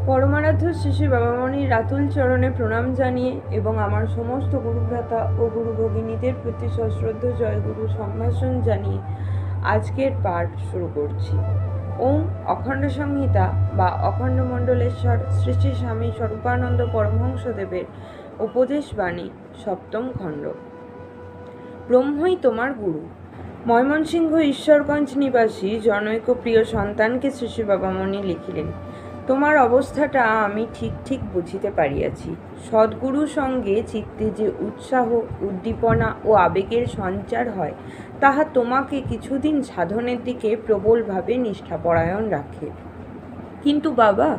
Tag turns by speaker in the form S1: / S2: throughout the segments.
S1: পরমারাধ্য শ্রী শ্রী বাবামণির রাতুল চরণে প্রণাম জানিয়ে এবং আমার সমস্ত গুরুভ্রাতা ও গুরু ভগিনীদের প্রতি সশ্রদ্ধ জয়গুরু সম্ভাষণ জানিয়ে আজকের পাঠ শুরু করছি। ওম অখণ্ড সংহিতা বা অখণ্ড মণ্ডলেশ্বর শ্রী শ্রী স্বামী স্বরূপানন্দ পরমহংসদেবের উপদেশ বাণী সপ্তম খণ্ড। ব্রহ্মই তোমার গুরু। ময়মনসিংহ ঈশ্বরগঞ্জ নিবাসী জনৈক প্রিয় সন্তানকে শ্রী শ্রী বাবামণি লিখিলেন, তোমার অবস্থাটা আমি ঠিক ঠিক বুঝিতে পারিয়াছি। সদ্গুরু সঙ্গে চিত্তে যে উৎসাহ, উদ্দীপনা ও আবেগের সঞ্চার হয়, তাহা তোমাকে কিছুদিন সাধনের দিকে প্রবলভাবে নিষ্ঠাপরায়ণ রাখে। কিন্তু বাবা,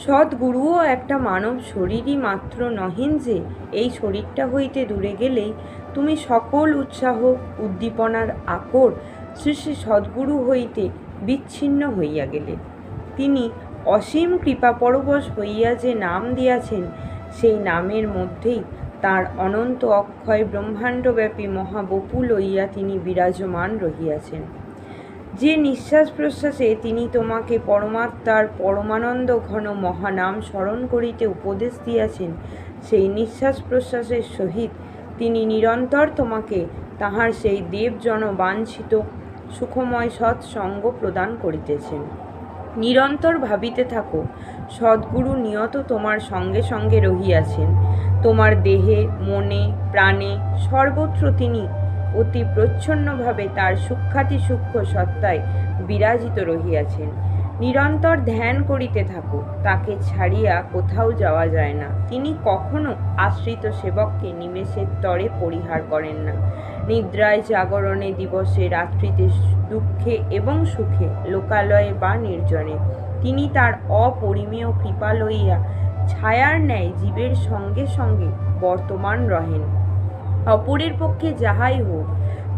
S1: সদ্গুরুও একটা মানব শরীরই মাত্র নহেন যে এই শরীরটা হইতে দূরে গেলেই তুমি সকল উৎসাহ উদ্দীপনার আকর শ্রী শ্রী সদ্গুরু হইতে বিচ্ছিন্ন হইয়া গেলে। তিনি অসীম কৃপাপরবশ হইয়া যে নাম দিয়াছেন, সেই নামের মধ্যেই তাঁর অনন্ত অক্ষয় ব্রহ্মাণ্ডব্যাপী মহাবপু লইয়া তিনি বিরাজমান রহিয়াছেন। যে নিঃশ্বাস প্রশ্বাসে তিনি তোমাকে পরমাত্মার পরমানন্দ ঘন মহানাম স্মরণ করিতে উপদেশ দিয়াছেন, সেই নিঃশ্বাস প্রশ্বাসের সহিত তিনি নিরন্তর তোমাকে তাহার সেই দেবজন বাঞ্ছিত সুখময় সৎসঙ্গ প্রদান করিতেছেন। নিরন্তর ভাবিতে থাকো, সদ্গুরু নিয়ত তোমার সঙ্গে সঙ্গে রহিয়াছেন। তোমার দেহে, মনে, প্রাণে সর্বত্র তিনি অতি প্রচ্ছন্নভাবে তার সূক্ষ্মাতি সূক্ষ্ম সত্তায় বিরাজিত রহিয়াছেন। নিরন্তর ধ্যান করিতে থাকো, তাকে ছাড়িয়া কোথাও যাওয়া যায় না। তিনি কখনো আশ্রিত সেবককে নিমেষের তরে পরিহার করেন না। নিদ্রায়, জাগরণে, দিবসে, রাত্রিতে, দুঃখে এবং সুখে, লোকালয়ে বা নির্জনে তিনি তার অপরিমেয় কৃপা লইয়া ছায়ার ন্যায় জীবের সঙ্গে সঙ্গে বর্তমান রহেন। অপরের পক্ষে যাহাই হোক,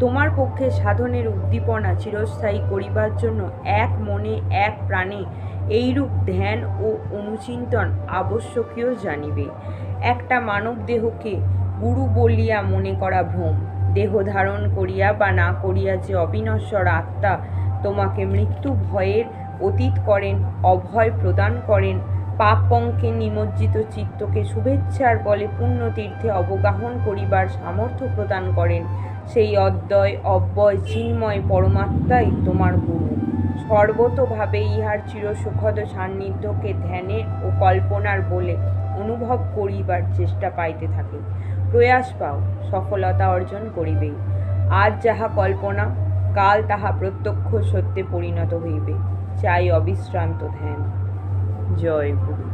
S1: তোমার পক্ষে সাধনের উদ্দীপনা চিরস্থায়ী করিবার জন্য এক মনে এক প্রাণে এইরূপ ধ্যান ও অনুচিন্তন আবশ্যকীয় জানিবে। একটা মানব দেহকে গুরু বলিয়া মনে করা ভ্রম। দেহ ধারণ করিয়া বা না করিয়া যে অবিনশ্বর আত্মা তোমাকে মৃত্যু ভয়ের অতীত করেন, অভয় প্রদান করেন, পাপ পঙ্কে নিমজ্জিত চিত্তকে শুভেচ্ছার বলে পুণ্যতীর্থে অবগাহন করিবার সামর্থ্য প্রদান করেন, সেই অদ্বয় অব্যয় চিন্ময় পরমাত্মাই তোমার গুরু। সর্বতোভাবে ইহার চিরসুখদ সান্নিধ্যকে ধ্যানের ও কল্পনার বলে অনুভব করিবার চেষ্টা পাইতে থাকে। প্রয়াস পাও, সফলতা অর্জন করিবেই। আজ যাহা কল্পনা, কাল তাহা প্রত্যক্ষ সত্যে পরিণত হইবে। চাই অবিশ্রান্ত ধ্যান। জয় গুরু।